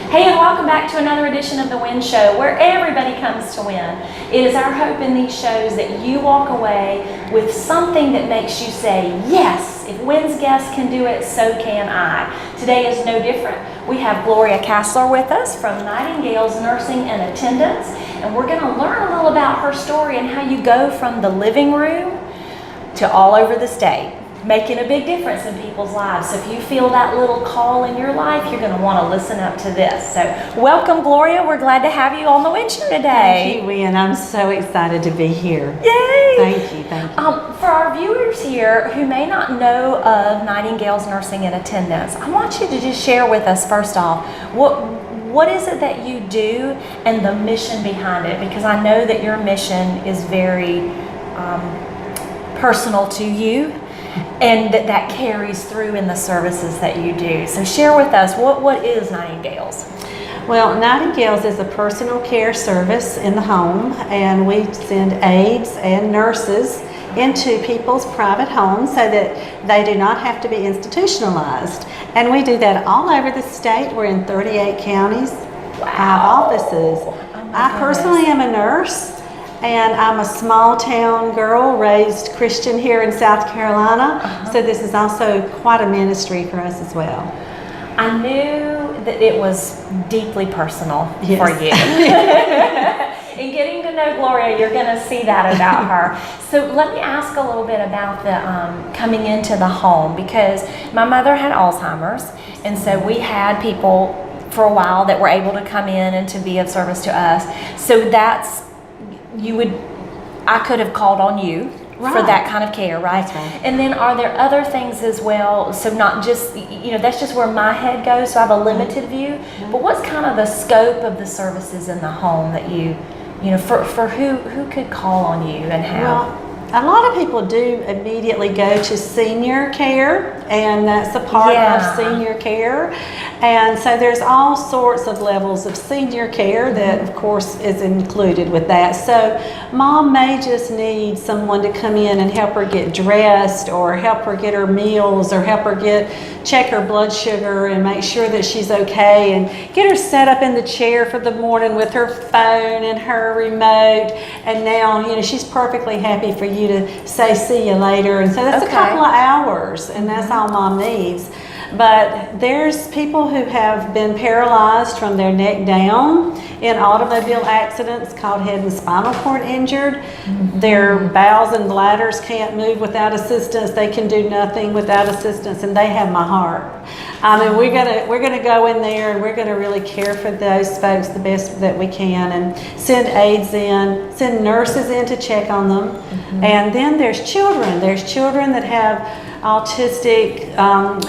Hey, and welcome back to another edition of the Wynn Show, where everybody comes to win. It is our hope in these shows that you walk away with something that makes you say, yes, if Wynn's guests can do it, so can I. Today is no different. We have Gloria Kasler with us from Nightingale's Nursing and Attendants, and we're going to learn a little about her story and how you go from the living room to all over the state, making a big difference in people's lives. So if you feel that little call in your life, you're going to want to listen up to this. So welcome, Gloria. We're glad to have you on the Wynn Show today. Thank you, Wynn. I'm so excited to be here. Yay! Thank you, thank you. For our viewers here who may not know of Nightingale's Nursing and Attendants, I want you to just share with us, first off, what is it that you do and the mission behind it? Because I know that your mission is very personal to you, and that carries through in the services that you do. So share with us, what is Nightingale's? Well, Nightingale's is a personal care service in the home, and we send aides and nurses into people's private homes so that they do not have to be institutionalized. And we do that all over the state. We're in 38 counties, 5 offices. I personally am a nurse. And I'm a small town girl raised Christian here in South Carolina, so this is also quite a ministry for us as well. I knew that it was deeply personal for you. In getting to know Gloria, you're going to see that about her. So let me ask a little bit about the coming into the home, because my mother had Alzheimer's, and so we had people for a while that were able to come in and to be of service to us. So I could have called on you for that kind of care, right? That's right? And then are there other things as well? So not just, that's just where my head goes, so I have a limited view. But what's kind of the scope of the services in the home that for who could call on you and how? Well, a lot of people do immediately go to senior care, and that's a part of senior care. And so there's all sorts of levels of senior care that, of course, is included with that. So mom may just need someone to come in and help her get dressed, or help her get her meals, or help her check her blood sugar and make sure that she's okay, and get her set up in the chair for the morning with her phone and her remote. And now, she's perfectly happy for you to say, see you later. And so that's a couple of hours, and that's all mom needs. But there's people who have been paralyzed from their neck down in automobile accidents called head and spinal cord injured. Their bowels and bladders can't move without assistance. They can do nothing without assistance, and they have my heart. We're gonna go in there, and we're gonna really care for those folks the best that we can, and send aides in, send nurses in to check on them. And then there's children. There's children that have autistic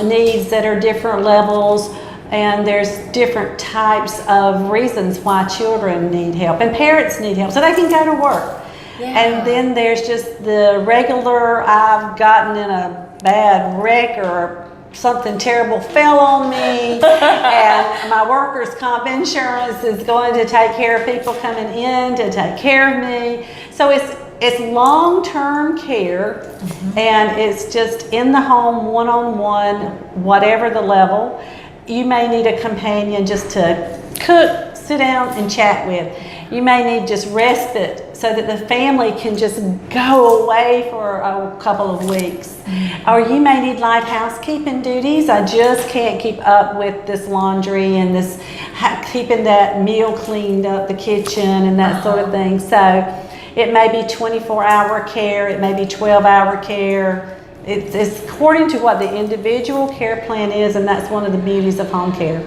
needs that are different levels, and there's different types of reasons why children need help and parents need help so they can go to work. And then there's just the regular, I've gotten in a bad wreck, or something terrible fell on me, and my workers' comp insurance is going to take care of people coming in to take care of me. So it's long-term care, and it's just in the home, one-on-one, whatever the level. You may need a companion just to cook, sit down, and chat with. You may need just respite so that the family can just go away for a couple of weeks. Or you may need light housekeeping duties. I just can't keep up with this laundry and this keeping that meal cleaned up, the kitchen, and that sort of thing. So it may be 24-hour care, it may be 12-hour care. It's according to what the individual care plan is, and that's one of the beauties of home care.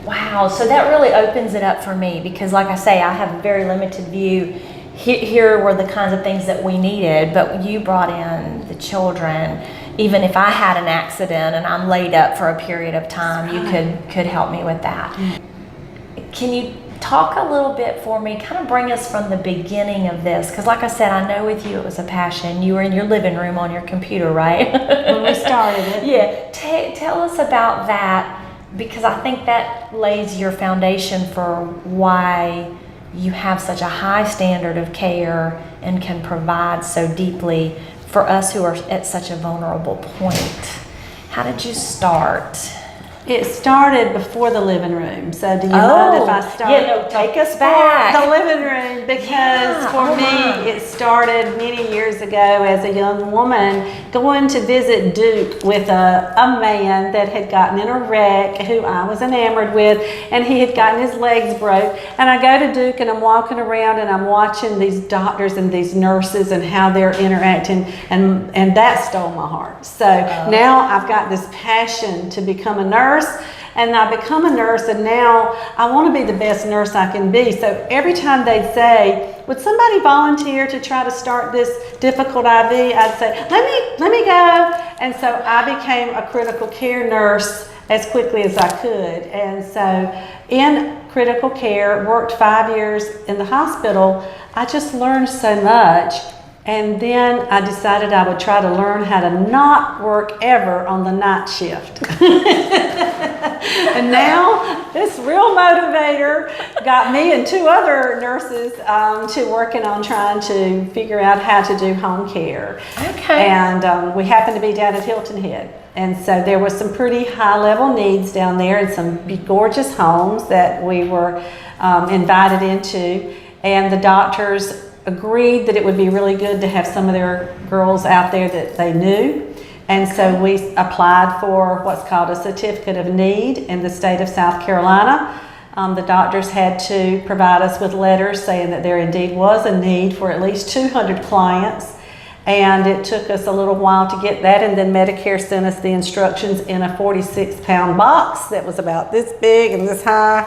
Wow, so that really opens it up for me, because like I say, I have a very limited view. Here were the kinds of things that we needed, but you brought in the children. Even if I had an accident and I'm laid up for a period of time, you could help me with that. Can you talk a little bit for me, kind of bring us from the beginning of this? Because like I said, I know with you it was a passion. You were in your living room on your computer, right? When we started it. Yeah, tell us about that, because I think that lays your foundation for why you have such a high standard of care and can provide so deeply for us who are at such a vulnerable point. How did you start? It started before the living room. So do you mind if I start? Yeah, no, take us back. The living room, because for me, it started many years ago as a young woman going to visit Duke with a man that had gotten in a wreck who I was enamored with, and he had gotten his legs broke. And I go to Duke and I'm walking around and I'm watching these doctors and these nurses and how they're interacting, and that stole my heart. So now I've got this passion to become a nurse. And I become a nurse, and now I want to be the best nurse I can be. So every time they'd say, would somebody volunteer to try to start this difficult IV? I'd say, let me go. And so I became a critical care nurse as quickly as I could. And so in critical care, worked 5 years in the hospital. I just learned so much. And then I decided I would try to learn how to not work ever on the night shift. And now this real motivator got me and 2 other nurses to working on trying to figure out how to do home care. Okay. And we happened to be down at Hilton Head. And so there was some pretty high level needs down there and some gorgeous homes that we were invited into. And the doctors agreed that it would be really good to have some of their girls out there that they knew. And so we applied for what's called a certificate of need in the state of South Carolina. The doctors had to provide us with letters saying that there indeed was a need for at least 200 clients. And it took us a little while to get that, and then Medicare sent us the instructions in a 46-pound box that was about this big and this high.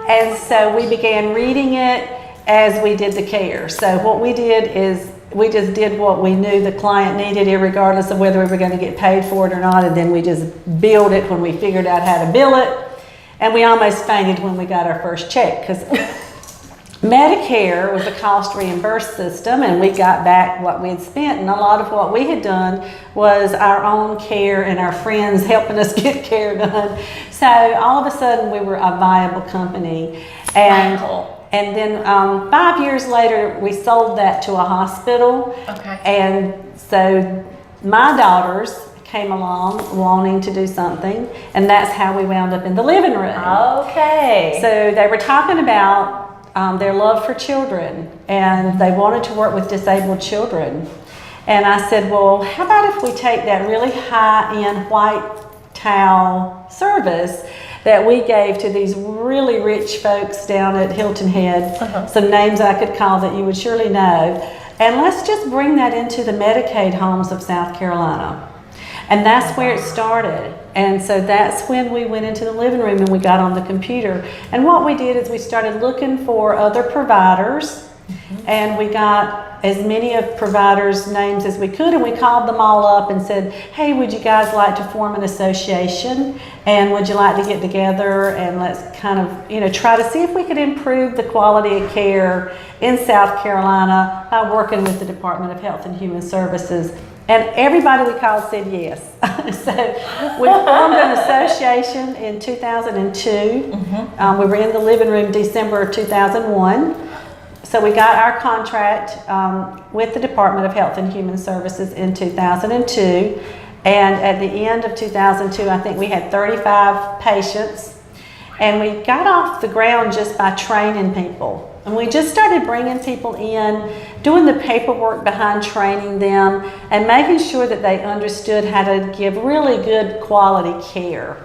And so we began reading it as we did the care. So what we did is we just did what we knew the client needed, regardless of whether we were going to get paid for it or not, and then we just billed it when we figured out how to bill it. And we almost fainted when we got our first check, because Medicare was a cost reimbursed system, and we got back what we had spent, and a lot of what we had done was our own care and our friends helping us get care done. So all of a sudden we were a viable company. And wow. And then 5 years later, we sold that to a hospital. Okay. And so my daughters came along wanting to do something, and that's how we wound up in the living room. Okay. So they were talking about their love for children, and they wanted to work with disabled children. And I said, well, how about if we take that really high-end white towel service that we gave to these really rich folks down at Hilton Head, some names I could call that you would surely know, and let's just bring that into the Medicaid homes of South Carolina. And that's where it started. And so that's when we went into the living room and we got on the computer. And what we did is we started looking for other providers, and we got as many of providers' names as we could, and we called them all up and said, hey, would you guys like to form an association, and would you like to get together and let's kind of try to see if we could improve the quality of care in South Carolina by working with the Department of Health and Human Services. And everybody we called said yes. So we formed an association in 2002. We were in the living room December of 2001. So we got our contract with the Department of Health and Human Services in 2002. And at the end of 2002, I think we had 35 patients. And we got off the ground just by training people. And we just started bringing people in, doing the paperwork behind training them, and making sure that they understood how to give really good quality care.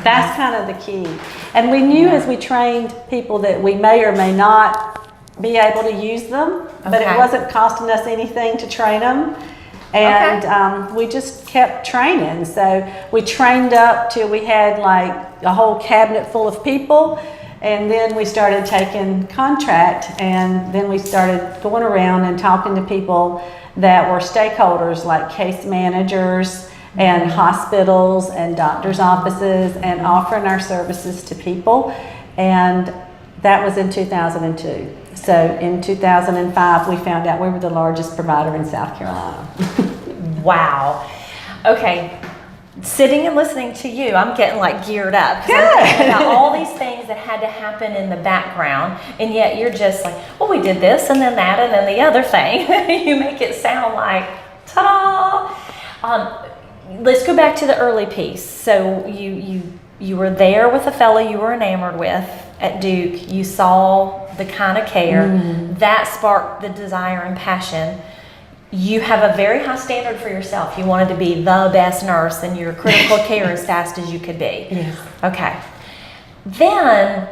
That's kind of the key. And we knew as we trained people that we may or may not be able to use them, but it wasn't costing us anything to train them. And we just kept training. So we trained up till we had like a whole cabinet full of people. And then we started taking contract, and then we started going around and talking to people that were stakeholders like case managers and hospitals and doctors' offices, and offering our services to people. And that was in 2002. So in 2005, we found out we were the largest provider in South Carolina. Wow. Okay. Sitting and listening to you, I'm getting like geared up. Good. I'm thinking about all these things that had to happen in the background, and yet you're just like, well, we did this and then that and then the other thing. You make it sound like, ta-da! let's go back to the early piece. So you were there with a fellow you were enamored with at Duke. You saw the kind of care that sparked the desire and passion. You have a very high standard for yourself. You wanted to be the best nurse and your critical care as fast as you could be. Yes. Okay. Then,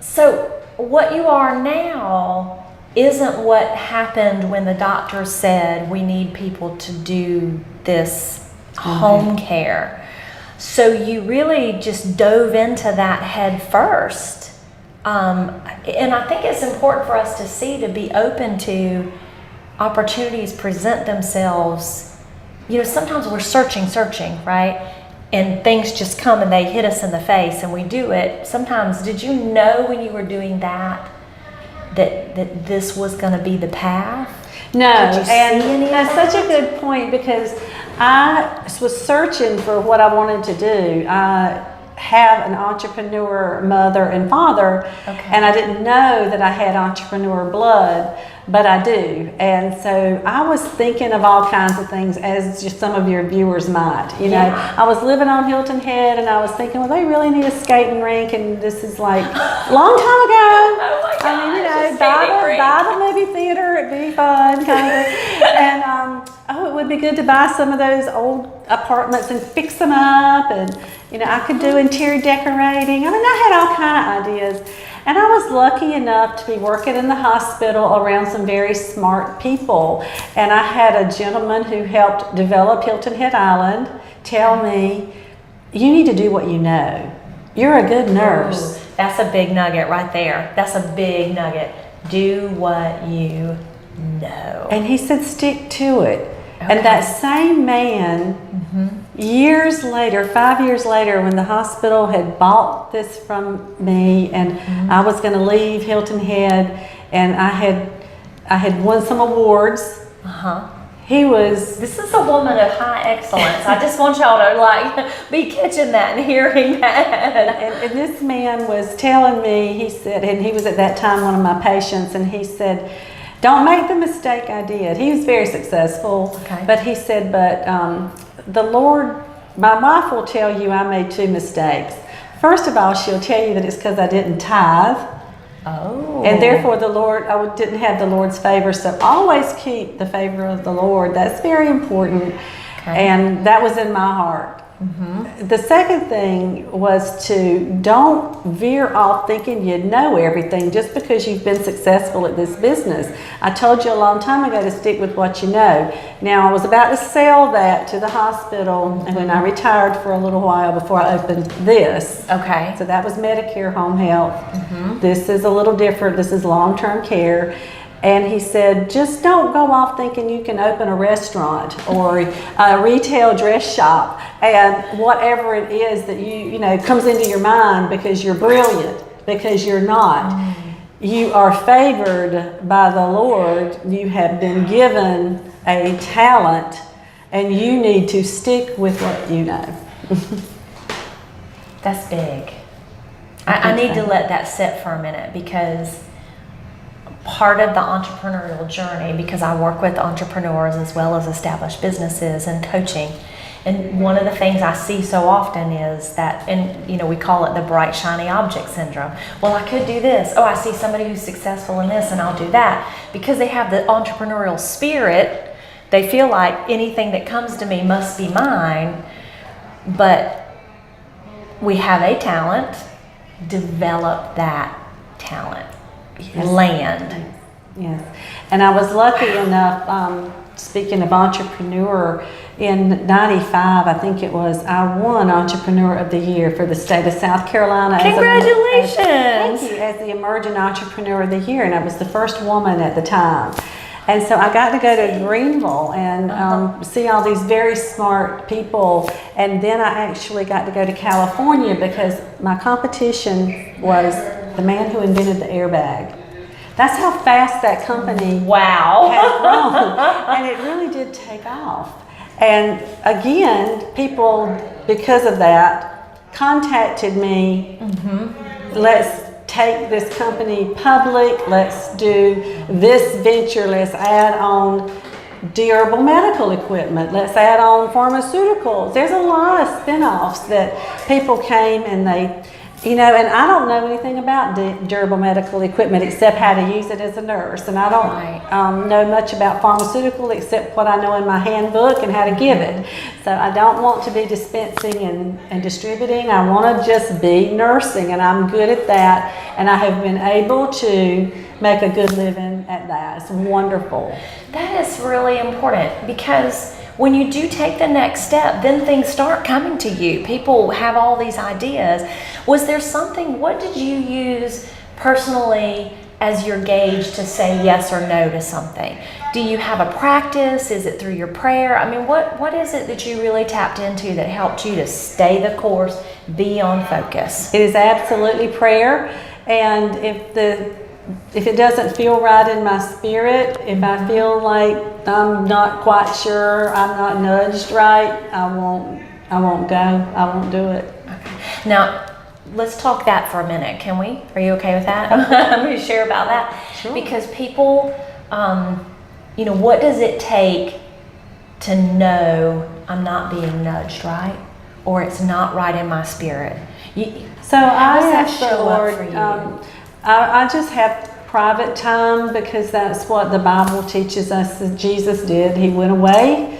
so what you are now isn't what happened when the doctor said we need people to do this home care. So you really just dove into that head first. And I think it's important for us to see, to be open to opportunities present themselves. You know, sometimes we're searching, right? And things just come and they hit us in the face and we do it. Sometimes, did you know when you were doing that this was going to be the path? No, Did you see and any of that's that? such a good point, because I was searching for what I wanted to do. I have an entrepreneur mother and father, and I didn't know that I had entrepreneur blood, but I do. And so I was thinking of all kinds of things, as just some of your viewers might. You know, I was living on Hilton Head, and I was thinking, well, they really need a skating rink, and this is like a long time ago. Oh my gosh, I mean, you know, a skating rink. buy the movie theater, it'd be fun, kind of thing. And it would be good to buy some of those old apartments and fix them up, and you know, I could do interior decorating. I mean, I had all kind of ideas. And I was lucky enough to be working in the hospital around some very smart people. And I had a gentleman who helped develop Hilton Head Island tell me, you need to do what you know. You're a good nurse. Ooh, that's a big nugget right there. That's a big nugget. Do what you know. And he said, stick to it. And that same man, years later, 5 years later, when the hospital had bought this from me, and I was going to leave Hilton Head, and I had won some awards. He was. This is a woman of high excellence. I just want y'all to like be catching that and hearing that. And this man was telling me, he said, and he was at that time one of my patients, and he said, don't make the mistake I did. He was very successful, but he said, but the Lord, my wife will tell you I made 2 mistakes. First of all, she'll tell you that it's because I didn't tithe. Oh. And therefore the Lord, didn't have the Lord's favor. So always keep the favor of the Lord. That's very important. And that was in my heart. The second thing was to don't veer off thinking you know everything just because you've been successful at this business. I told you a long time ago to stick with what you know. Now, I was about to sell that to the hospital and when I retired for a little while before I opened this. Okay. So that was Medicare home health. This is a little different. This is long-term care. And he said, just don't go off thinking you can open a restaurant or a retail dress shop and whatever it is that you know comes into your mind because you're brilliant, because you're not. You are favored by the Lord. You have been given a talent and you need to stick with what you know. That's big. I need to let that sit for a minute, because part of the entrepreneurial journey, because I work with entrepreneurs as well as established businesses and coaching, and one of the things I see so often is that, and you know, we call it the bright shiny object syndrome. Well, I could do this. Oh, I see somebody who's successful in this and I'll do that. Because they have the entrepreneurial spirit, they feel like anything that comes to me must be mine. But we have a talent, develop that talent. Land. Yes. And I was lucky enough, speaking of entrepreneur, in 95, I think it was, I won Entrepreneur of the Year for the state of South Carolina. Congratulations! Thank you, as the Emerging Entrepreneur of the Year, and I was the first woman at the time. And so I got to go to Greenville and see all these very smart people. And then I actually got to go to California because my competition was the man who invented the airbag. That's how fast that company had grown. And it really did take off. And again, people, because of that, contacted me. Let's take this company public. Let's do this venture. Let's add on durable medical equipment. Let's add on pharmaceuticals. There's a lot of spin-offs that people came and they, you know, and I don't know anything about durable medical equipment except how to use it as a nurse. And I don't know much about pharmaceutical except what I know in my handbook and how to give it. So I don't want to be dispensing and distributing. I want to just be nursing, and I'm good at that. And I have been able to make a good living at that. It's wonderful. That is really important, because when you do take the next step, then things start coming to you. People have all these ideas. Was there something, what did you use personally as your gauge to say yes or no to something? Do you have a practice? Is it through your prayer? I mean, what is it that you really tapped into that helped you to stay the course, be on focus? It is absolutely prayer. And if it doesn't feel right in my spirit, if I feel like I'm not quite sure, I'm not nudged right, I won't go. I won't do it. Okay. Now, let's talk that for a minute, can we? Are you okay with that? I'm going to share about that. Sure. Because people, you know, what does it take to know I'm not being nudged right, or it's not right in my spirit? So I ask the show up Lord. for you? I just have private time, because that's what the Bible teaches us that Jesus did. He went away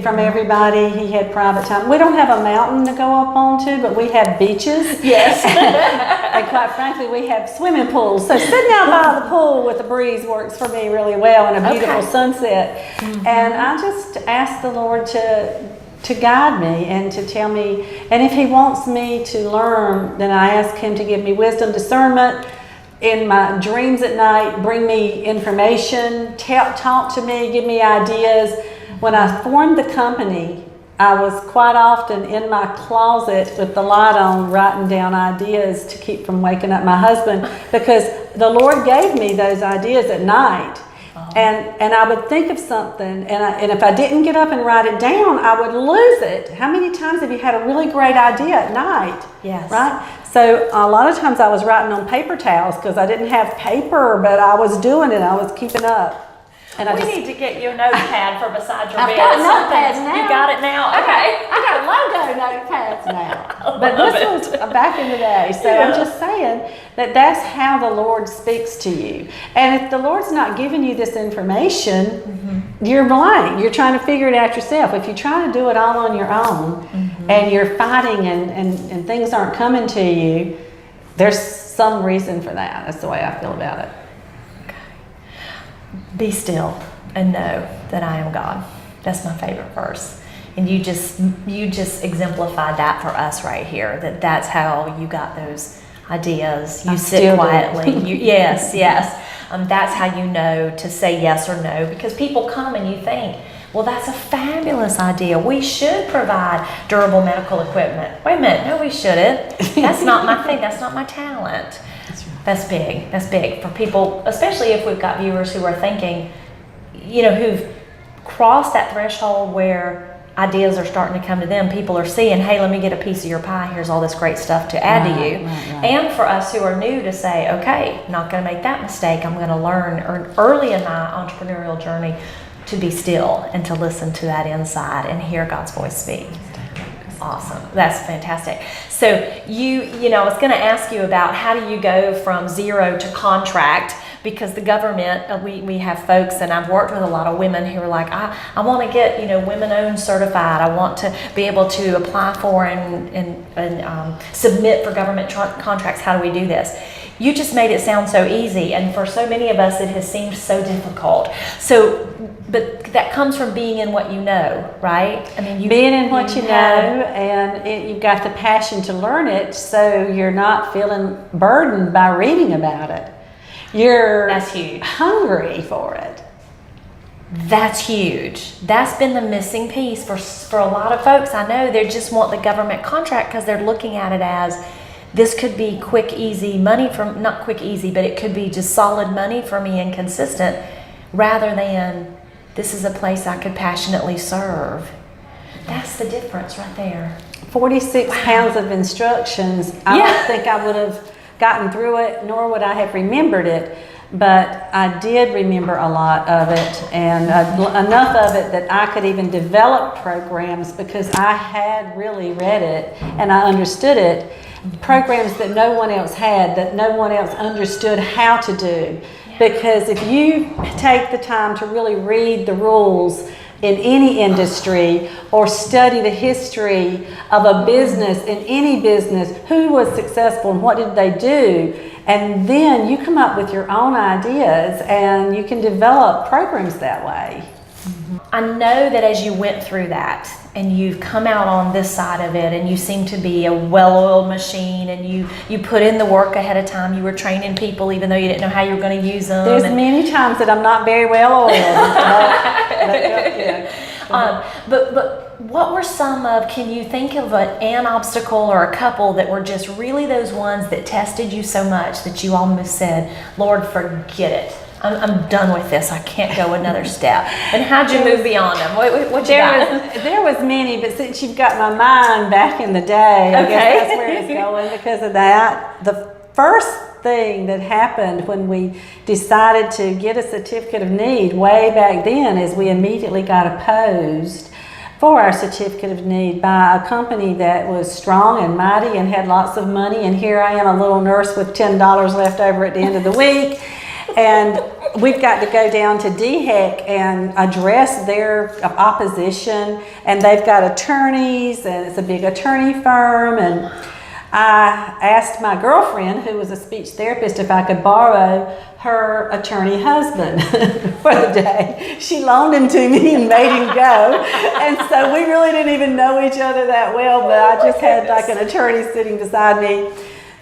from everybody. He had private time. We don't have a mountain to go up onto, but we have beaches. Yes. And quite frankly, we have swimming pools. So sitting out by the pool with the breeze works for me really well, and a beautiful sunset. And I just ask the Lord to guide me and to tell me. And if He wants me to learn, then I ask Him to give me wisdom, discernment in my dreams at night, bring me information, talk to me, give me ideas. When I formed the company, I was quite often in my closet with the light on, writing down ideas to keep from waking up my husband, because the Lord gave me those ideas at night. And I would think of something, and if I didn't get up and write it down, I would lose it. How many times have you had a really great idea at night? Yes. Right? So a lot of times I was writing on paper towels because I didn't have paper, but I was doing it. I was keeping up. And we need to get you a notepad for beside your I've bed. got notepads now. You got it now? Okay. I got logo notepads now. But this was back in the day. So I'm just saying that's how the Lord speaks to you. And if the Lord's not giving you this information, you're blank. You're trying to figure it out yourself. If you try to do it all on your own and you're fighting and things aren't coming to you, there's some reason for that. That's the way I feel about it. Be still and know that I am God. That's my favorite verse. And you just exemplified that for us right here, that's how you got those ideas. You sit quietly. Yes. That's how you know to say yes or no, because people come and you think, well, that's a fabulous idea. We should provide durable medical equipment. Wait a minute. No, we shouldn't. That's not my thing. That's not my talent. That's big. That's big for people, especially if we've got viewers who are thinking, you know, who've crossed that threshold where ideas are starting to come to them. People are seeing, hey, let me get a piece of your pie. Here's all this great stuff to add to you. Right. And for us who are new to say, okay, not going to make that mistake. I'm going to learn early in my entrepreneurial journey to be still and to listen to that inside and hear God's voice speak. Awesome. That's fantastic. So you know, I was going to ask you about how do you go from zero to contract, because the government, we have folks, and I've worked with a lot of women who are like, I want to get, you know, women-owned certified. I want to be able to apply for and submit for government contracts. How do we do this? You just made it sound so easy, and for so many of us, it has seemed so difficult. So, but that comes from being in what you know, right? I mean, being in what you know, and you've got the passion to learn it, so you're not feeling burdened by reading about it. That's huge. Hungry for it. That's huge. That's been the missing piece for a lot of folks. I know they just want the government contract because they're looking at it as this could be quick, easy money from, not quick, easy, but it could be just solid money for me and consistent, rather than this is a place I could passionately serve. That's the difference right there. 46 pounds of instructions. I don't think I would have gotten through it, nor would I have remembered it. but I did remember a lot of it, and enough of it that I could even develop programs because I had really read it and I understood it. Programs that no one else had, that no one else understood how to do. Because if you take the time to really read the rules in any industry or study the history of a business, in any business, who was successful and what did they do, and then you come up with your own ideas and you can develop programs that way. I know that as you went through that and you've come out on this side of it and you seem to be a well-oiled machine and you put in the work ahead of time, you were training people even though you didn't know how you were going to use them. There's many times that I'm not very well-oiled. But what were some of, can you think of an obstacle or a couple that were just really those ones that tested you so much that you almost said, Lord, forget it. I'm done with this. I can't go another step. And how'd you move beyond them? What you got? There was many, but since you've got my mind back in the day, I guess that's where it's going because of that. The first thing that happened when we decided to get a certificate of need way back then is we immediately got opposed for our certificate of need by a company that was strong and mighty and had lots of money, and here I am, a little nurse with $10 left over at the end of the week. And we've got to go down to DHEC and address their opposition, and they've got attorneys, and it's a big attorney firm. And I asked my girlfriend, who was a speech therapist, if I could borrow her attorney husband for the day. She loaned him to me and made him go. And so we really didn't even know each other that well, but I just had like an attorney sitting beside me.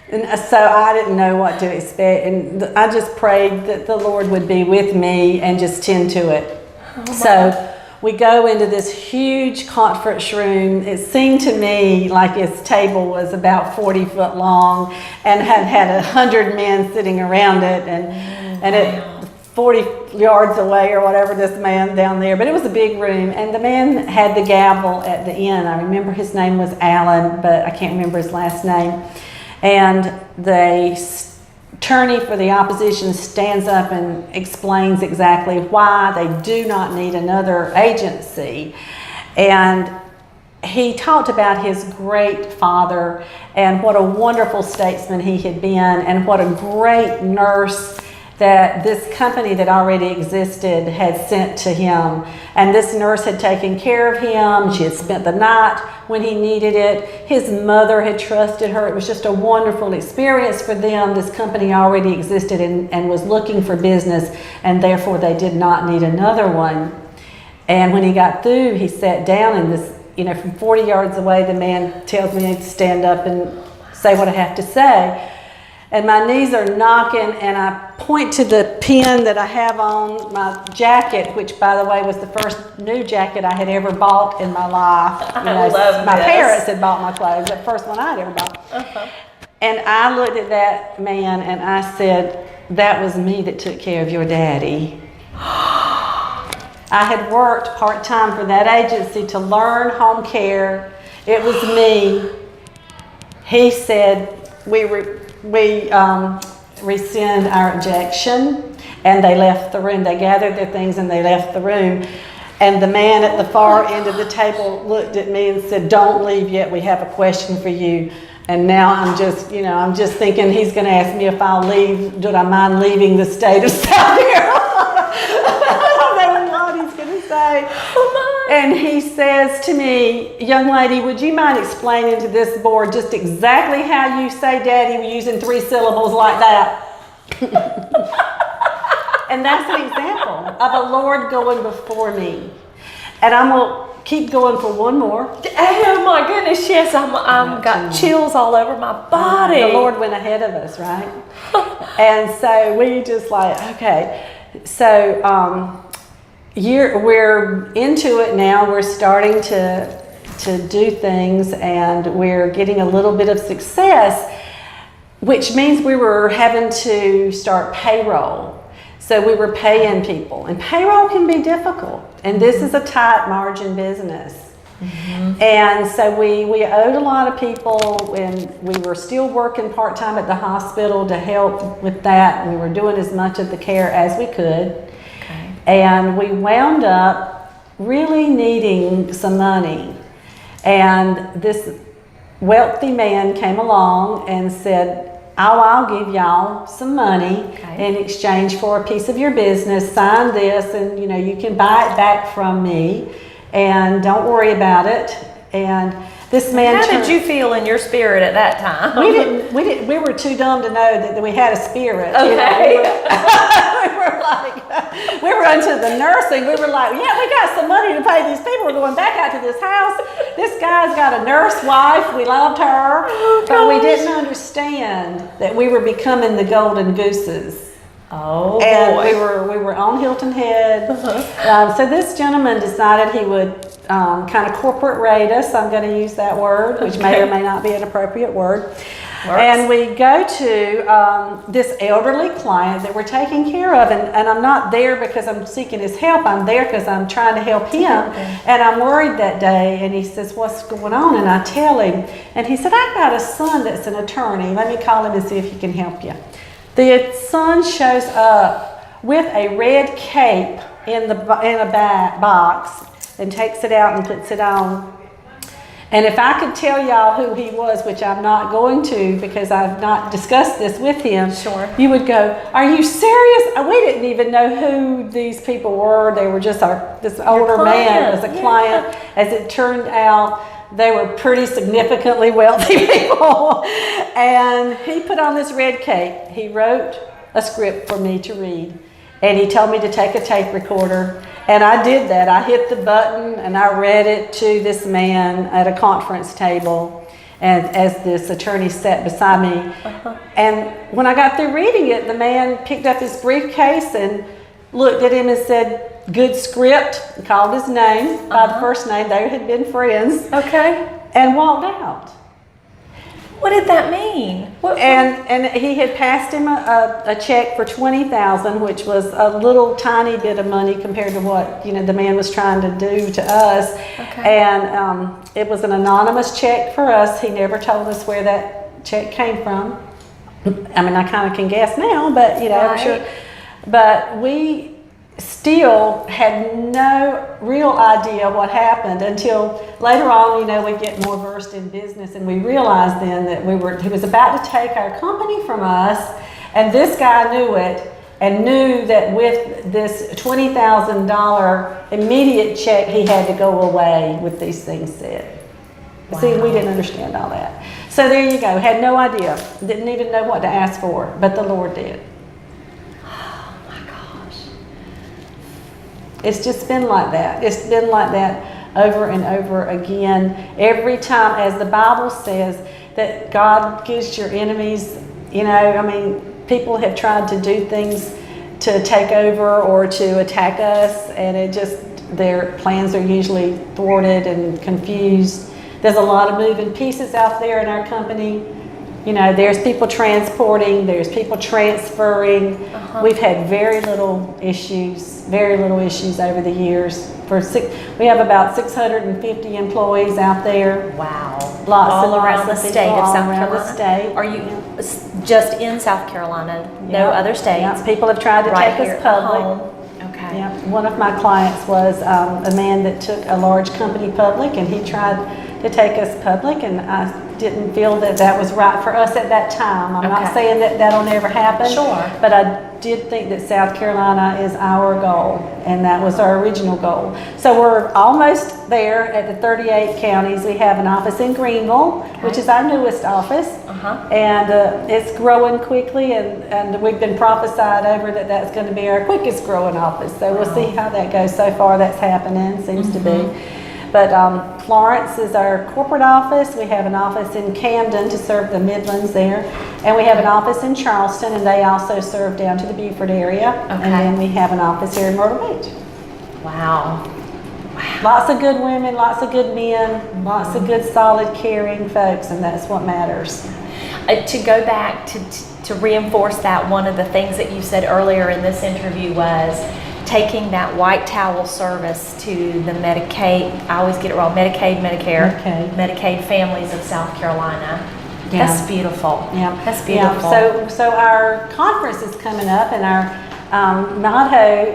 And so I didn't know what to expect, and I just prayed that the Lord would be with me and just tend to it. So we go into this huge conference room. It seemed to me like its table was about 40 foot long and had 100 men sitting around it, and it 40 yards away or whatever, this man down there. But it was a big room, and the man had the gavel at the end. I remember his name was Alan, but I can't remember his last name. And the attorney for the opposition stands up and explains exactly why they do not need another agency. And he talked about his great father and what a wonderful statesman he had been and what a great nurse that this company that already existed had sent to him. And this nurse had taken care of him. She had spent the night when he needed it. His mother had trusted her. It was just a wonderful experience for them. This company already existed and was looking for business, and therefore they did not need another one. And when he got through, he sat down, and this, from 40 yards away, the man tells me to stand up and say what I have to say. And my knees are knocking, and I point to the pin that I have on my jacket, which, by the way, was the first new jacket I had ever bought in my life. I love my this. parents had bought my clothes, the first one I'd ever bought. And I looked at that man, and I said, that was me that took care of your daddy. I had worked part-time for that agency to learn home care. It was me. He said, we rescind our objection, and they left the room. They gathered their things and they left the room. And the man at the far end of the table looked at me and said, don't leave yet, we have a question for you. And now I'm just thinking he's going to ask me if I'll leave, do I mind leaving the state of South Carolina? I don't know what he's going to say. And he says to me, young lady, would you mind explaining to this board just exactly how you say daddy using 3 syllables like that? And that's an example of a Lord going before me. And I'm going to keep going for one more. Oh my goodness, yes, I'm got chills all over my body. The Lord went ahead of us, right? And so we just like, okay. So we're into it now. We're starting to do things, and we're getting a little bit of success, which means we were having to start payroll. So we were paying people, and payroll can be difficult, and this is a tight margin business. And so we owed a lot of people, and we were still working part-time at the hospital to help with that. And we were doing as much of the care as we could. Okay. And we wound up really needing some money. And this wealthy man came along and said, I'll give y'all some money in exchange for a piece of your business. Sign this, and you can buy it back from me, and don't worry about it. And this man. How did you feel in your spirit at that time? We were too dumb to know that we had a spirit. Okay. We were into the nursing. We were like, yeah, we got some money to pay these people. We're going back out to this house. This guy's got a nurse wife. We loved her. But we didn't understand that we were becoming the golden gooses. Oh, and boy. we were on Hilton Head. So this gentleman decided he would kind of corporate rate us. I'm going to use that word, which may or may not be an appropriate word. Works. And we go to this elderly client that we're taking care of, and I'm not there because I'm seeking his help. I'm there because I'm trying to help him. And I'm worried that day, and he says, what's going on? And I tell him, and he said, I've got a son that's an attorney. Let me call him and see if he can help you. The son shows up with a red cape in a box and takes it out and puts it on. And if I could tell y'all who he was, which I'm not going to because I've not discussed this with him, sure, you would go, are you serious? We didn't even know who these people were. They were just this older man as a client. As it turned out, they were pretty significantly wealthy people. And he put on this red cape. He wrote a script for me to read. And he told me to take a tape recorder. And I did that. I hit the button and I read it to this man at a conference table, and as this attorney sat beside me. And when I got through reading it, the man picked up his briefcase and looked at him and said, good script, and called his name by the first name. They had been friends. Okay. And walked out. What did that mean? And he had passed him a check for $20,000, which was a little tiny bit of money compared to what the man was trying to do to us. Okay. And it was an anonymous check for us. He never told us where that check came from. I mean, I kind of can guess now, but I'm sure. But we still had no real idea what happened until later on. We get more versed in business, and we realized then that he was about to take our company from us, and this guy knew it and knew that with this $20,000 immediate check, he had to go away with these things said. Wow. See, we didn't understand all that. So there you go. Had no idea. Didn't even know what to ask for, but the Lord did. It's just been like that. It's been like that over and over again. Every time, as the Bible says, that God gives your enemies, people have tried to do things to take over or to attack us, and their plans are usually thwarted and confused. There's a lot of moving pieces out there in our company. There's people transporting, there's people transferring. We've had very little issues over the years. We have about 650 employees out there. Wow. All around the state of South Carolina. The state. Are you just in South Carolina? No other states? Yeah. People have tried to take us public. Okay. Yeah. One of my clients was a man that took a large company public, and he tried to take us public, and I didn't feel that was right for us at that time. I'm not saying that that'll never happen. Sure. But I did think that South Carolina is our goal, and that was our original goal. So we're almost there at the 38 counties. We have an office in Greenville, which is our newest office. And it's growing quickly, and we've been prophesied over that's going to be our quickest growing office. So we'll see how that goes. So far that's happening, seems to be. But Florence is our corporate office. We have an office in Camden to serve the Midlands there. And we have an office in Charleston, and they also serve down to the Beaufort area. And then we have an office here in Myrtle Beach. Wow. Lots of good women, lots of good men, lots of good, solid, caring folks, and that's what matters. To go back to reinforce that, one of the things that you said earlier in this interview was taking that white towel service to the Medicaid, I always get it wrong, Medicaid, Medicare, Medicaid families of South Carolina. Yeah. That's beautiful. Yeah, that's beautiful. Yeah. So our conference is coming up, and our motto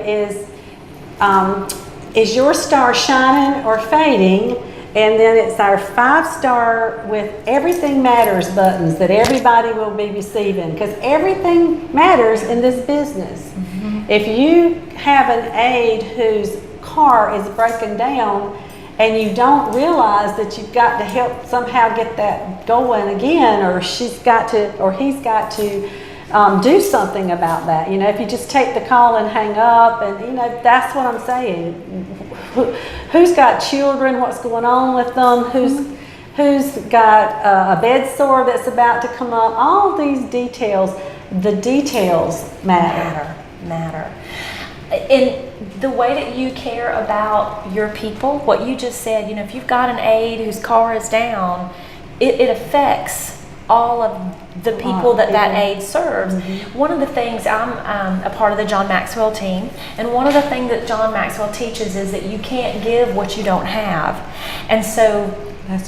is your star shining or fading? And then it's our 5-star with everything matters buttons that everybody will be receiving, because everything matters in this business. Mm-hmm. If you have an aide whose car is broken down and you don't realize that you've got to help somehow get that going again, or he's got to do something about that. You know, if you just take the call and hang up, and you know, that's what I'm saying. Who's got children? What's going on with them? Who's got a bed sore that's about to come up? All these details, the details matter. In the way that you care about your people, what you just said, you know, if you've got an aide whose car is down, it affects all of the people that aide serves. Mm-hmm. One of the things, I'm a part of the John Maxwell team, and one of the things that John Maxwell teaches is that you can't give what you don't have. And so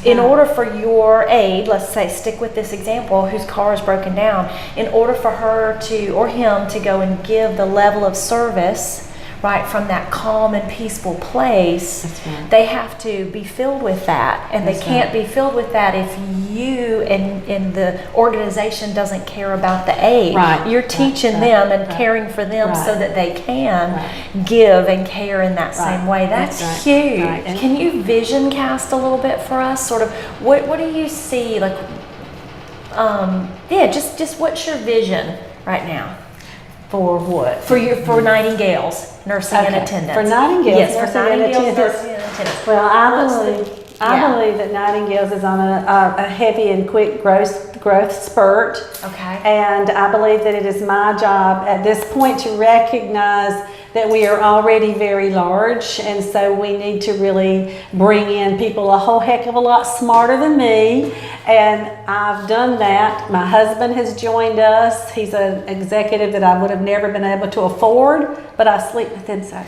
in order for your aide, let's say, stick with this example, whose car is broken down, in order for her to, or him to go and give the level of service, right, from that calm and peaceful place, they have to be filled with that. And they can't be filled with that if you and the organization doesn't care about the aide. Right. You're teaching them and caring for them so that they can give and care in that same way. That's huge. Right. Can you vision cast a little bit for us? Sort of, what do you see? Like, just what's your vision right now? For what? For Nightingales, nursing and attendants. For Nightingales, yes, for Nightingales, nursing and attendants. Well, I believe that Nightingales is on a heavy and quick growth spurt. Okay. And I believe that it is my job at this point to recognize that we are already very large, and so we need to really bring in people a whole heck of a lot smarter than me, and I've done that. My husband has joined us. He's an executive that I would have never been able to afford, but I sleep with him, so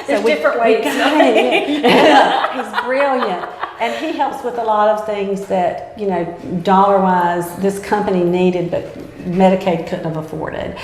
there's different ways. He's brilliant. And he helps with a lot of things that, you know, dollar-wise, this company needed, but Medicaid couldn't have afforded.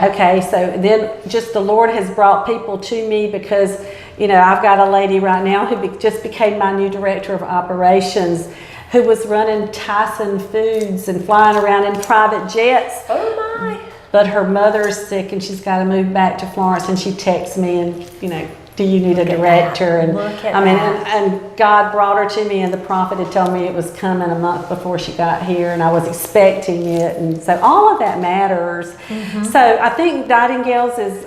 Okay, so then just the Lord has brought people to me because, you know, I've got a lady right now who just became my new director of operations, who was running Tyson Foods and flying around in private jets. Oh my! But her mother's sick and she's got to move back to Florence, and she texts me and, you know, do you need a director? And I mean, and God brought her to me, and the prophet had told me it was coming a month before she got here, and I was expecting it, and so all of that matters. Mm-hmm. So I think Nightingales is,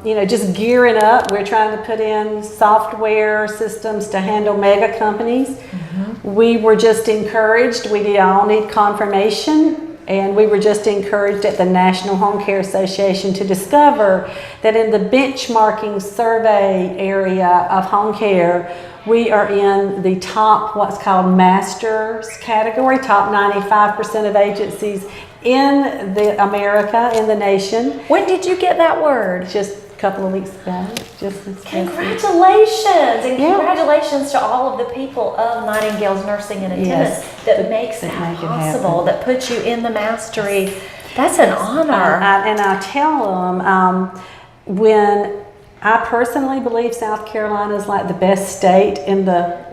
you know, just gearing up. We're trying to put in software systems to handle mega companies. Mm-hmm. We were just encouraged. We all need confirmation. And we were just encouraged at the National Home Care Association to discover that in the benchmarking survey area of home care, we are in the top, what's called masters category, top 95% of agencies in the America, in the nation. When did you get that word? Just a couple of weeks ago. Congratulations! And congratulations to all of the people of Nightingale's Nursing and Attendants that makes that possible, that puts you in the mastery. That's an honor. And I tell them, when I personally believe South Carolina is like the best state in the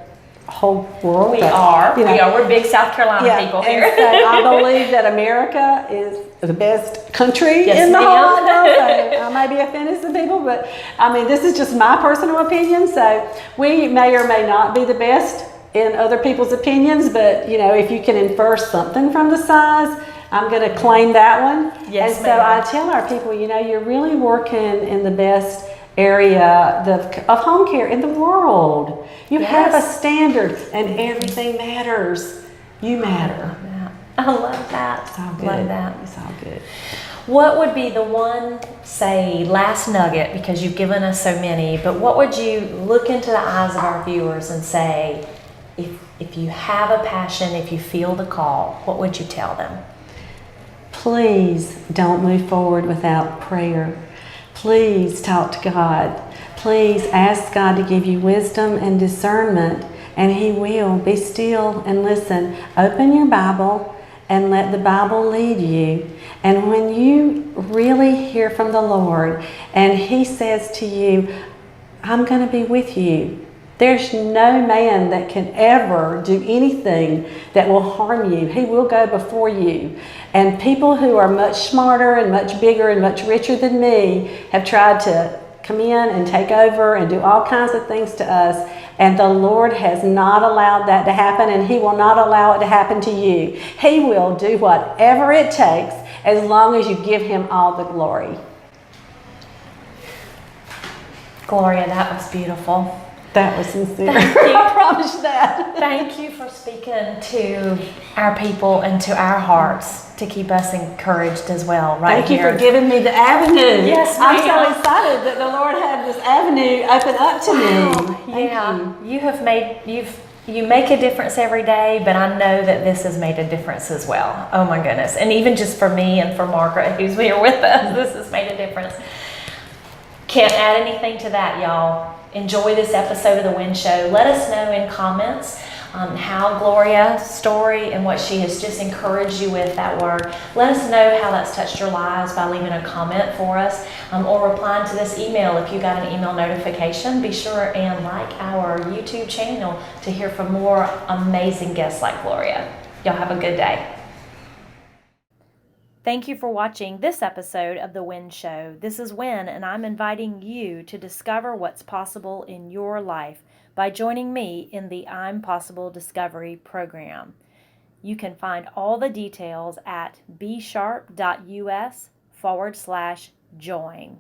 whole world. We are. We're big South Carolina people here. And so I believe that America is the best country in the whole world. So I may be offending some people, but I mean, this is just my personal opinion. So we may or may not be the best in other people's opinions, but you know, if you can infer something from the size, I'm going to claim that one. Yes, and so I tell our people, you know, you're really working in the best area of home care in the world. You have a standard, and everything matters. You matter. I love that. It's all good. Love that. It's all good. What would be the one, say, last nugget, because you've given us so many, but what would you look into the eyes of our viewers and say, if you have a passion, if you feel the call, what would you tell them? Please don't move forward without prayer. please talk to God. Please ask God to give you wisdom and discernment, and He will. Be still and listen. Open your Bible and let the Bible lead you. And when you really hear from the Lord and He says to you, I'm going to be with you. There's no man that can ever do anything that will harm you. He will go before you. And people who are much smarter and much bigger and much richer than me have tried to come in and take over and do all kinds of things to us. And the Lord has not allowed that to happen, and He will not allow it to happen to you. He will do whatever it takes as long as you give Him all the glory. Gloria, that was beautiful. That was sincere. Thank you. I promise you that. Thank you for speaking to our people and to our hearts to keep us encouraged as well. Right Thank you here. for giving me the avenue. Yes, I'm so ma'am. excited that the Lord had this avenue open up to me. Thank Yeah, you. you have made you make a difference every day, but I know that this has made a difference as well. Oh my goodness! And even just for me and for Margaret, who's here with us, this has made a difference. Can't add anything to that, y'all. Enjoy this episode of the Wynn Show. Let us know in comments how Gloria's story and what she has just encouraged you with that word. Let us know how that's touched your lives by leaving a comment for us or replying to this email. If you got an email notification, be sure and like our YouTube channel to hear from more amazing guests like Gloria. Y'all have a good day. Thank you for watching this episode of The Wynn Show. This is Wynn, and I'm inviting you to discover what's possible in your life by joining me in the I'm Possible Discovery program. You can find all the details at bsharp.us/join.